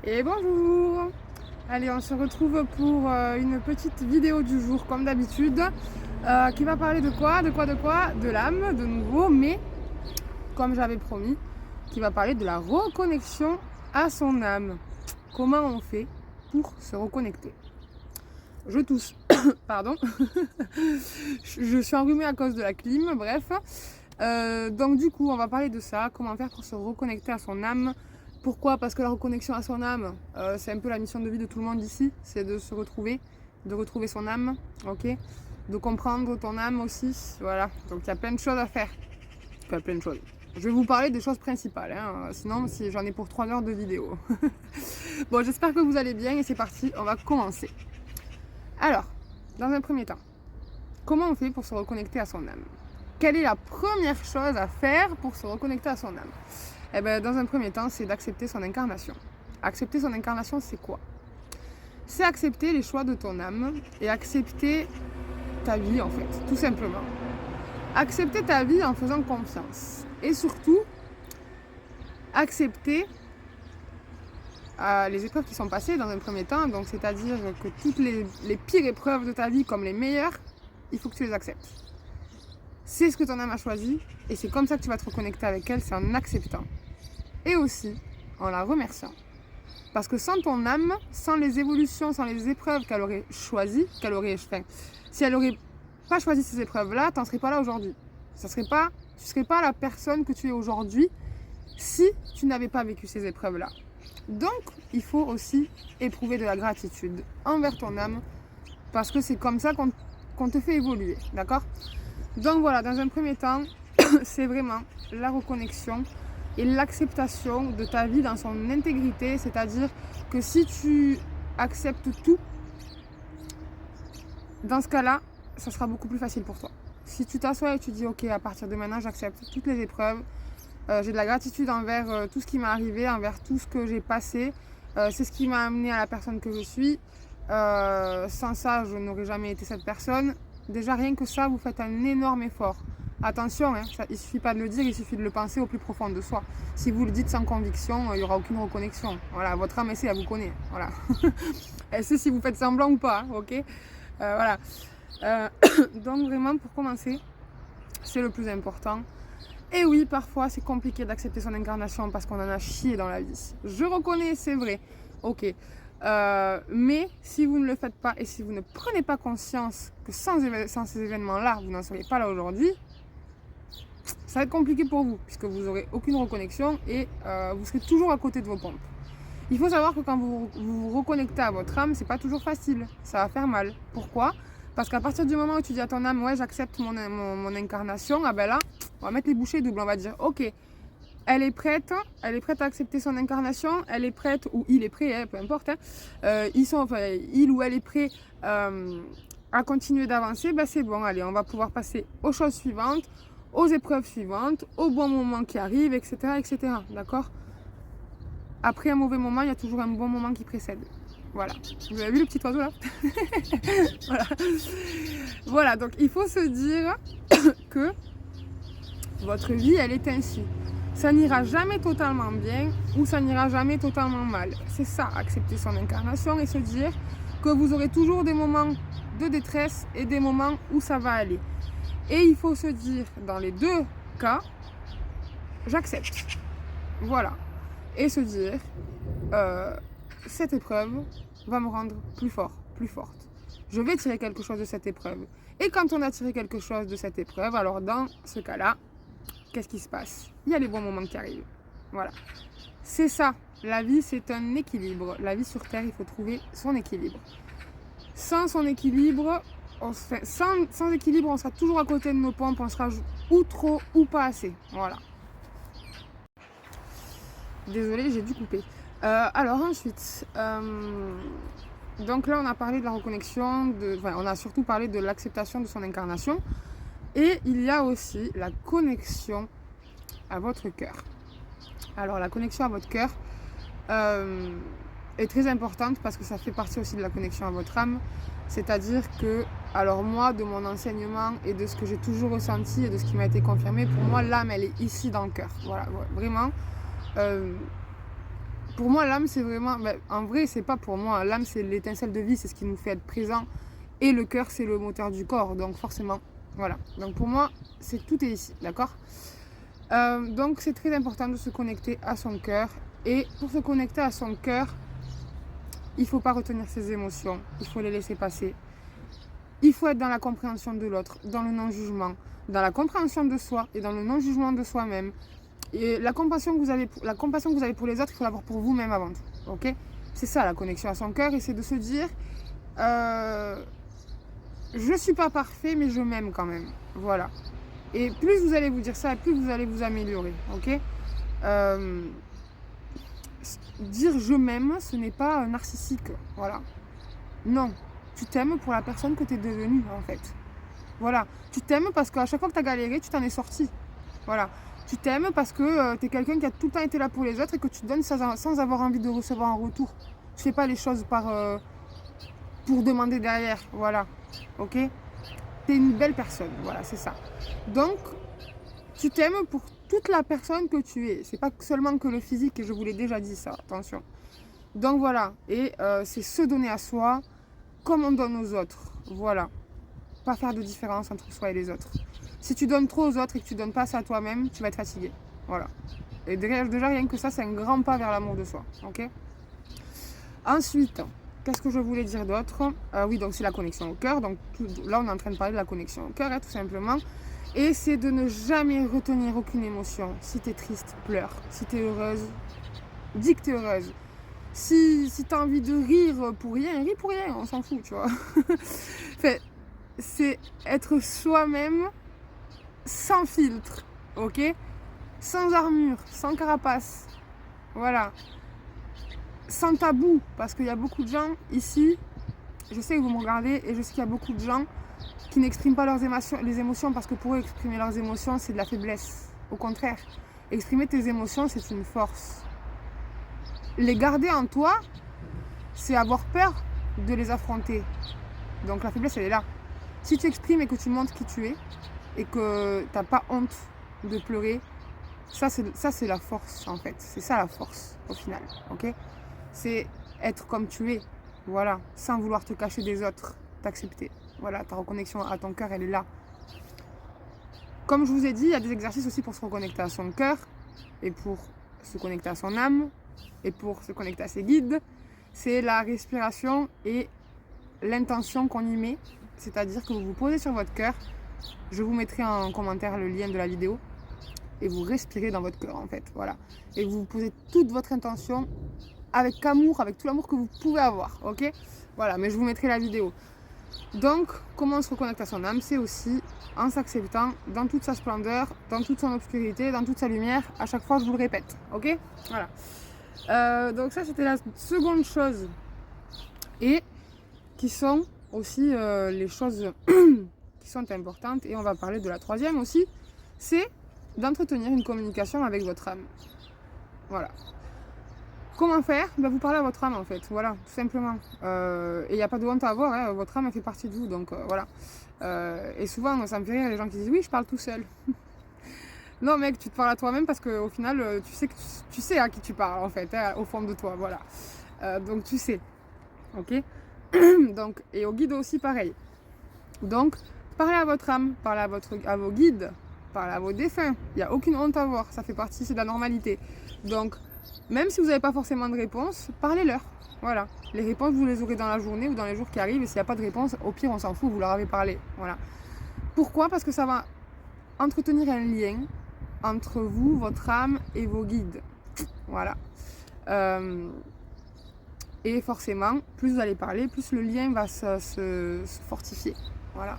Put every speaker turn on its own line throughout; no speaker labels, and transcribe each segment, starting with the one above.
Et bonjour. Allez, on se retrouve pour une petite vidéo du jour comme d'habitude qui va parler de quoi? De l'âme de nouveau, mais comme j'avais promis, qui va parler de la reconnexion à son âme. Comment on fait pour se reconnecter? Je tousse, pardon. Je suis enrhumée à cause de la clim, bref. Donc du coup, on va parler de ça, comment faire pour se reconnecter à son âme. Pourquoi? Parce que la reconnexion à son âme, c'est un peu la mission de vie de tout le monde ici, c'est de se retrouver, de retrouver son âme, ok? De comprendre ton âme aussi, voilà. Donc il y a plein de choses à faire, enfin plein de choses. Je vais vous parler des choses principales, hein. Sinon si j'en ai pour 3 heures de vidéo. Bon, j'espère que vous allez bien et c'est parti, on va commencer. Alors, dans un premier temps, comment on fait pour se reconnecter à son âme? Quelle est la première chose à faire pour se reconnecter à son âme? Eh bien, dans un premier temps, c'est d'accepter son incarnation. Accepter son incarnation, c'est quoi? C'est accepter les choix de ton âme et accepter ta vie, en fait, tout simplement. Accepter ta vie en faisant confiance. Et surtout, accepter les épreuves qui sont passées dans un premier temps. Donc, c'est-à-dire que toutes les pires épreuves de ta vie, comme les meilleures, il faut que tu les acceptes. C'est ce que ton âme a choisi et c'est comme ça que tu vas te reconnecter avec elle, c'est en acceptant. Et aussi en la remerciant. Parce que sans ton âme, sans les évolutions, sans les épreuves qu'elle aurait choisies, si elle n'aurait pas choisi ces épreuves-là, tu n'en serais pas là aujourd'hui. Tu ne serais pas la personne que tu es aujourd'hui si tu n'avais pas vécu ces épreuves-là. Donc, il faut aussi éprouver de la gratitude envers ton âme parce que c'est comme ça qu'on te fait évoluer, d'accord ? Donc voilà, dans un premier temps, c'est vraiment la reconnexion et l'acceptation de ta vie dans son intégrité, c'est-à-dire que si tu acceptes tout, dans ce cas-là, ça sera beaucoup plus facile pour toi. Si tu t'assois et tu dis ok, à partir de maintenant, j'accepte toutes les épreuves, j'ai de la gratitude envers tout ce qui m'est arrivé, envers tout ce que j'ai passé, c'est ce qui m'a amené à la personne que je suis. Sans ça, je n'aurais jamais été cette personne. Déjà, rien que ça, vous faites un énorme effort. Attention, hein, il ne suffit pas de le dire, il suffit de le penser au plus profond de soi. Si vous le dites sans conviction, il n'y aura aucune reconnexion. Voilà, votre âme, elle vous connaît. Voilà. Elle sait si vous faites semblant ou pas, ok? Voilà. Donc vraiment, pour commencer, c'est le plus important. Et oui, parfois, c'est compliqué d'accepter son incarnation parce qu'on en a chié dans la vie. Je reconnais, c'est vrai. Ok. Mais si vous ne le faites pas et si vous ne prenez pas conscience que sans ces événements-là, vous n'en seriez pas là aujourd'hui, ça va être compliqué pour vous puisque vous n'aurez aucune reconnexion et vous serez toujours à côté de vos pompes. Il faut savoir que quand vous vous reconnectez à votre âme, c'est pas toujours facile, ça va faire mal. Pourquoi? Parce qu'à partir du moment où tu dis à ton âme, ouais, j'accepte mon incarnation, ah ben là, on va mettre les bouchées doubles, on va dire, ok, elle est prête à accepter son incarnation, elle est prête, ou il est prêt, hein, peu importe, hein, il ou elle est prêt à continuer d'avancer, ben c'est bon, allez, on va pouvoir passer aux choses suivantes, aux épreuves suivantes, au bon moment qui arrive, etc., etc., d'accord? Après un mauvais moment, il y a toujours un bon moment qui précède. Voilà. Vous avez vu le petit oiseau là? Voilà. Voilà, donc il faut se dire que votre vie, elle est ainsi. Ça n'ira jamais totalement bien ou ça n'ira jamais totalement mal. C'est ça, accepter son incarnation et se dire que vous aurez toujours des moments de détresse et des moments où ça va aller. Et il faut se dire, dans les deux cas, j'accepte. Voilà. Et se dire, cette épreuve va me rendre plus fort, plus forte. Je vais tirer quelque chose de cette épreuve. Et quand on a tiré quelque chose de cette épreuve, alors dans ce cas-là, qu'est-ce qui se passe? Il y a les bons moments qui arrivent. Voilà. C'est ça. La vie, c'est un équilibre. La vie sur Terre, il faut trouver son équilibre. Sans son équilibre, sans équilibre, on sera toujours à côté de nos pompes, on sera ou trop ou pas assez. Voilà. Désolée, j'ai dû couper. Alors ensuite, donc là on a parlé de la reconnexion, on a surtout parlé de l'acceptation de son incarnation. Et il y a aussi la connexion à votre cœur. Alors la connexion à votre cœur est très importante parce que ça fait partie aussi de la connexion à votre âme. C'est-à-dire que, alors moi, de mon enseignement et de ce que j'ai toujours ressenti et de ce qui m'a été confirmé, pour moi l'âme elle est ici dans le cœur. Voilà, vraiment. Pour moi, l'âme, c'est vraiment... en vrai, c'est pas pour moi. L'âme, c'est l'étincelle de vie, c'est ce qui nous fait être présent. Et le cœur, c'est le moteur du corps. Donc forcément, voilà. Donc pour moi, tout est ici, d'accord? Donc c'est très important de se connecter à son cœur. Et pour se connecter à son cœur, il ne faut pas retenir ses émotions. Il faut les laisser passer. Il faut être dans la compréhension de l'autre, dans le non-jugement, dans la compréhension de soi et dans le non-jugement de soi-même. Et la compassion que vous avez pour les autres, il faut l'avoir pour vous-même avant tout. Ok? C'est ça la connexion à son cœur, et c'est de se dire je ne suis pas parfait, mais je m'aime quand même. Voilà. Et plus vous allez vous dire ça, plus vous allez vous améliorer. Ok? Dire je m'aime, ce n'est pas narcissique. Voilà. Non. Tu t'aimes pour la personne que tu es devenue, en fait. Voilà. Tu t'aimes parce qu'à chaque fois que tu as galéré, tu t'en es sorti. Voilà. Tu t'aimes parce que tu es quelqu'un qui a tout le temps été là pour les autres et que tu donnes sans avoir envie de recevoir un retour. Tu fais pas les choses pour demander derrière. Voilà. Ok? Tu es une belle personne. Voilà, c'est ça. Donc, tu t'aimes pour toute la personne que tu es. C'est pas seulement que le physique, et je vous l'ai déjà dit ça, attention. Donc voilà. Et c'est se donner à soi comme on donne aux autres. Voilà. Pas faire de différence entre soi et les autres. Si tu donnes trop aux autres et que tu donnes pas ça à toi-même, tu vas être fatigué. Voilà. Et déjà rien que ça, c'est un grand pas vers l'amour de soi. Ok? Ensuite, qu'est-ce que je voulais dire d'autre? Oui, donc c'est la connexion au cœur. Donc là, on est en train de parler de la connexion au cœur, tout simplement. Et c'est de ne jamais retenir aucune émotion. Si tu es triste, pleure. Si tu es heureuse, dis que tu es heureuse. Si tu as envie de rire pour rien, ris pour rien, on s'en fout, tu vois. Enfin, c'est être soi-même sans filtre, ok? Sans armure, sans carapace. Voilà. Sans tabou, parce qu'il y a beaucoup de gens ici, je sais que vous me regardez, et je sais qu'il y a beaucoup de gens qui n'expriment pas les émotions, parce que pour eux, exprimer leurs émotions, c'est de la faiblesse. Au contraire, exprimer tes émotions, c'est une force. Les garder en toi, c'est avoir peur de les affronter. Donc la faiblesse, elle est là. Si tu exprimes et que tu montres qui tu es, et que tu n'as pas honte de pleurer, ça c'est la force, en fait. C'est ça la force, au final. Ok? C'est être comme tu es. Voilà. Sans vouloir te cacher des autres. T'accepter. Voilà. Ta reconnexion à ton cœur, elle est là. Comme je vous ai dit, il y a des exercices aussi pour se reconnecter à son cœur, et pour se connecter à son âme, et pour se connecter à ses guides. C'est la respiration et l'intention qu'on y met. C'est-à-dire que vous vous posez sur votre cœur. Je vous mettrai en commentaire le lien de la vidéo. Et vous respirez dans votre cœur, en fait. Voilà. Et vous posez toute votre intention avec amour, avec tout l'amour que vous pouvez avoir. Ok? Voilà, mais je vous mettrai la vidéo. Donc, comment on se reconnecte à son âme? C'est aussi en s'acceptant dans toute sa splendeur, dans toute son obscurité, dans toute sa lumière. À chaque fois, je vous le répète. Ok? Voilà. Donc ça, c'était la seconde chose. Et qui sont aussi les choses qui sont importantes. Et on va parler de la troisième aussi. C'est d'entretenir une communication avec votre âme. Voilà. Comment faire? Vous parlez à votre âme, en fait. Voilà, tout simplement. Et il n'y a pas de honte à avoir. Hein. Votre âme, elle fait partie de vous. Donc voilà. Et souvent, ça me fait rire les gens qui disent oui, je parle tout seul. Non, mec, tu te parles à toi-même parce qu'au final, tu sais à qui tu parles, en fait, hein, au fond de toi. Voilà. Donc tu sais. Ok? Donc, et au guide aussi, pareil. Donc, parlez à votre âme, parlez à vos guides, parlez à vos défunts. Il n'y a aucune honte à avoir. Ça fait partie, c'est de la normalité. Donc, même si vous n'avez pas forcément de réponse, parlez-leur. Voilà. Les réponses, vous les aurez dans la journée ou dans les jours qui arrivent. Et s'il n'y a pas de réponse, au pire, on s'en fout, vous leur avez parlé. Voilà. Pourquoi? Parce que ça va entretenir un lien entre vous, votre âme et vos guides. Voilà. Et forcément, plus vous allez parler, plus le lien va se fortifier. Voilà.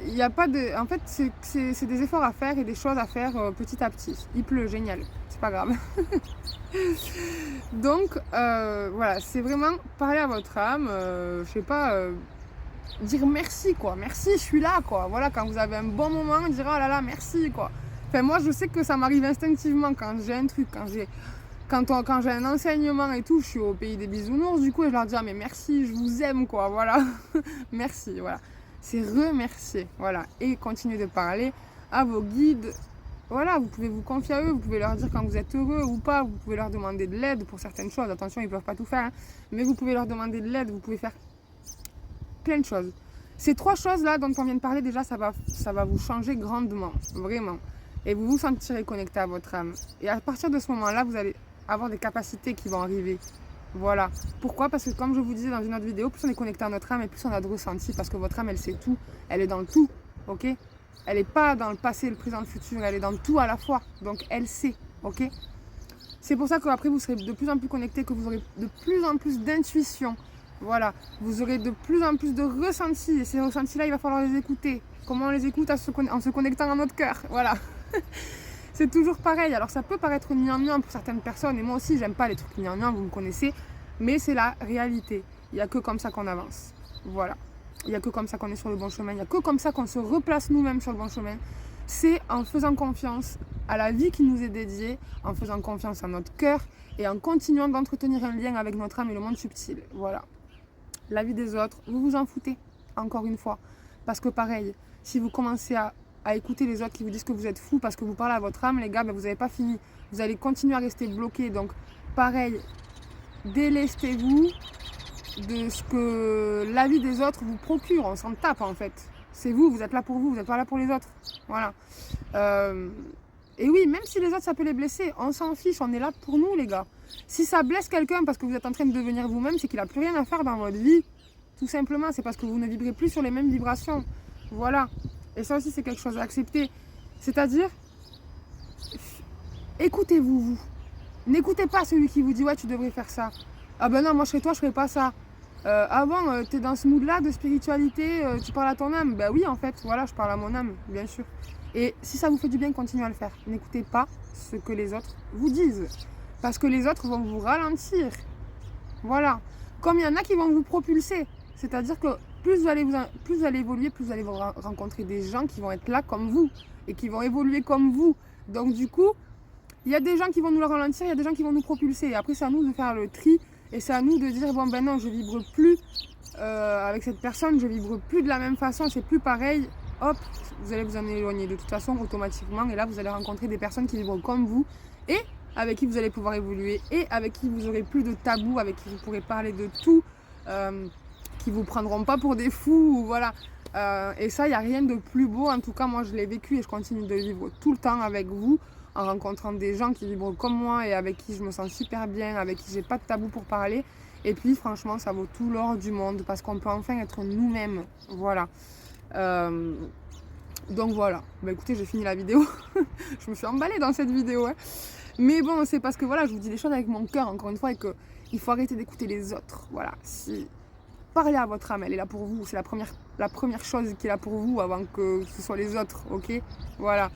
Il n'y a pas de... En fait, c'est des efforts à faire et des choses à faire petit à petit. Il pleut, génial. C'est pas grave. Donc, voilà, c'est vraiment parler à votre âme. Je sais pas... dire merci, quoi. Merci, je suis là, quoi. Voilà, quand vous avez un bon moment, dire oh là là, merci, quoi. Enfin, moi, je sais que ça m'arrive instinctivement quand j'ai un truc, quand j'ai un enseignement et tout, je suis au pays des bisounours, du coup, je leur dis ah, mais merci, je vous aime, quoi. Voilà. Merci, voilà. C'est remercier, voilà. Et continuer de parler à vos guides voilà, vous pouvez vous confier à eux, vous pouvez leur dire quand vous êtes heureux ou pas, vous pouvez leur demander de l'aide pour certaines choses. Attention, ils ne peuvent pas tout faire, hein, mais vous pouvez leur demander de l'aide, vous pouvez faire plein de choses. Ces 3 choses-là dont on vient de parler, déjà, ça va vous changer grandement, vraiment. Et vous vous sentirez connecté à votre âme. Et à partir de ce moment-là, vous allez avoir des capacités qui vont arriver. Voilà. Pourquoi? Parce que comme je vous disais dans une autre vidéo, plus on est connecté à notre âme et plus on a de ressenti, parce que votre âme, elle sait tout. Elle est dans le tout, ok? Elle n'est pas dans le passé, le présent, le futur, elle est dans le tout à la fois. Donc elle sait, ok? C'est pour ça qu'après vous serez de plus en plus connecté, que vous aurez de plus en plus d'intuition. Voilà, vous aurez de plus en plus de ressentis. Et ces ressentis-là, il va falloir les écouter. Comment on les écoute? En se connectant à notre cœur. Voilà. C'est toujours pareil. Alors ça peut paraître gnangnan pour certaines personnes. Et moi aussi, j'aime pas les trucs gnangnan, vous me connaissez. Mais c'est la réalité. Il n'y a que comme ça qu'on avance. Voilà. Il n'y a que comme ça qu'on est sur le bon chemin. Il n'y a que comme ça qu'on se replace nous-mêmes sur le bon chemin. C'est en faisant confiance à la vie qui nous est dédiée, en faisant confiance à notre cœur et en continuant d'entretenir un lien avec notre âme et le monde subtil. Voilà. La vie des autres, vous vous en foutez, encore une fois. Parce que pareil, si vous commencez à écouter les autres qui vous disent que vous êtes fou parce que vous parlez à votre âme, les gars, ben vous n'avez pas fini. Vous allez continuer à rester bloqué. Donc pareil, délestez-vous de ce que la vie des autres vous procure. On s'en tape en fait. C'est vous, vous êtes là pour vous n'êtes pas là pour les autres. Voilà. Et oui, même si les autres ça peut les blesser, on s'en fiche, on est là pour nous les gars. Si ça blesse quelqu'un parce que vous êtes en train de devenir vous-même, c'est qu'il n'a plus rien à faire dans votre vie. Tout simplement, c'est parce que vous ne vibrez plus sur les mêmes vibrations. Voilà. Et ça aussi c'est quelque chose à accepter. C'est-à-dire, écoutez-vous, vous. N'écoutez pas celui qui vous dit ouais tu devrais faire ça. Ah ben non, moi chez toi je ferais pas ça. Avant, tu es dans ce mood-là de spiritualité, tu parles à ton âme. Ben oui, en fait, voilà, je parle à mon âme, bien sûr. Et si ça vous fait du bien, continuez à le faire. N'écoutez pas ce que les autres vous disent. Parce que les autres vont vous ralentir. Voilà. Comme il y en a qui vont vous propulser. C'est-à-dire que plus vous allez évoluer, plus vous allez rencontrer des gens qui vont être là comme vous. Et qui vont évoluer comme vous. Donc du coup, il y a des gens qui vont nous le ralentir, il y a des gens qui vont nous propulser. Et après, c'est à nous de faire le tri. Et c'est à nous de dire, bon ben non, je vibre plus avec cette personne, je vibre plus de la même façon, c'est plus pareil. Hop, vous allez vous en éloigner de toute façon automatiquement. Et là, vous allez rencontrer des personnes qui vibrent comme vous et avec qui vous allez pouvoir évoluer et avec qui vous aurez plus de tabous, avec qui vous pourrez parler de tout, qui vous prendront pas pour des fous, voilà. Et ça, il n'y a rien de plus beau. En tout cas, moi, je l'ai vécu et je continue de vivre tout le temps avec vous, en rencontrant des gens qui vibrent comme moi et avec qui je me sens super bien, avec qui j'ai pas de tabou pour parler. Et puis franchement, ça vaut tout l'or du monde parce qu'on peut enfin être nous-mêmes. Voilà. Donc voilà. Bah écoutez, j'ai fini la vidéo. Je me suis emballée dans cette vidéo. Hein. Mais bon, c'est parce que voilà, je vous dis les choses avec mon cœur encore une fois et qu'il faut arrêter d'écouter les autres. Voilà. Si parlez à votre âme, elle est là pour vous. C'est la première chose qui est là pour vous avant que ce soit les autres. Ok. Voilà.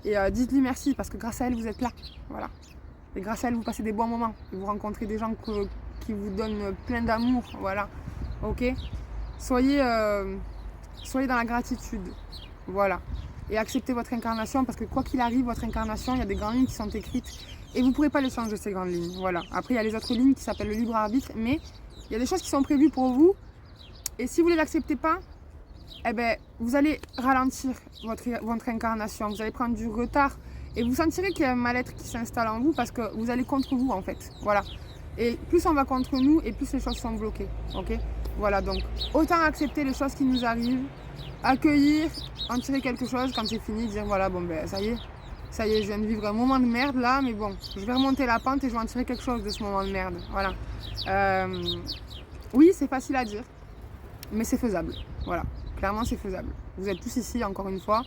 Et dites-lui merci parce que grâce à elle, vous êtes là. Voilà. Et grâce à elle, vous passez des bons moments. Et vous rencontrez des gens qui vous donnent plein d'amour. Voilà. Ok. Soyez dans la gratitude. Voilà. Et acceptez votre incarnation parce que quoi qu'il arrive, votre incarnation, il y a des grandes lignes qui sont écrites. Et vous ne pourrez pas les changer, ces grandes lignes. Voilà. Après, il y a les autres lignes qui s'appellent le libre arbitre. Mais il y a des choses qui sont prévues pour vous. Et si vous ne les acceptez pas, eh ben, vous allez ralentir votre incarnation, vous allez prendre du retard et vous sentirez qu'il y a un mal-être qui s'installe en vous parce que vous allez contre vous en fait, voilà. Et plus on va contre nous et plus les choses sont bloquées, ok. Voilà, donc autant accepter les choses qui nous arrivent, accueillir, en tirer quelque chose quand c'est fini, dire voilà, bon ben ça y est, je viens de vivre un moment de merde là, mais bon, je vais remonter la pente et je vais en tirer quelque chose de ce moment de merde, voilà. Oui, c'est facile à dire, mais c'est faisable, voilà. Clairement, c'est faisable. Vous êtes tous ici, encore une fois.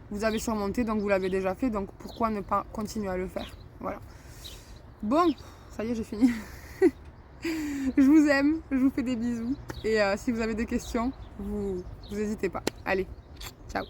Vous avez surmonté, donc vous l'avez déjà fait. Donc, pourquoi ne pas continuer à le faire? Voilà. Bon, ça y est, j'ai fini. Je vous aime, je vous fais des bisous. Et si vous avez des questions, vous n'hésitez pas. Allez, ciao.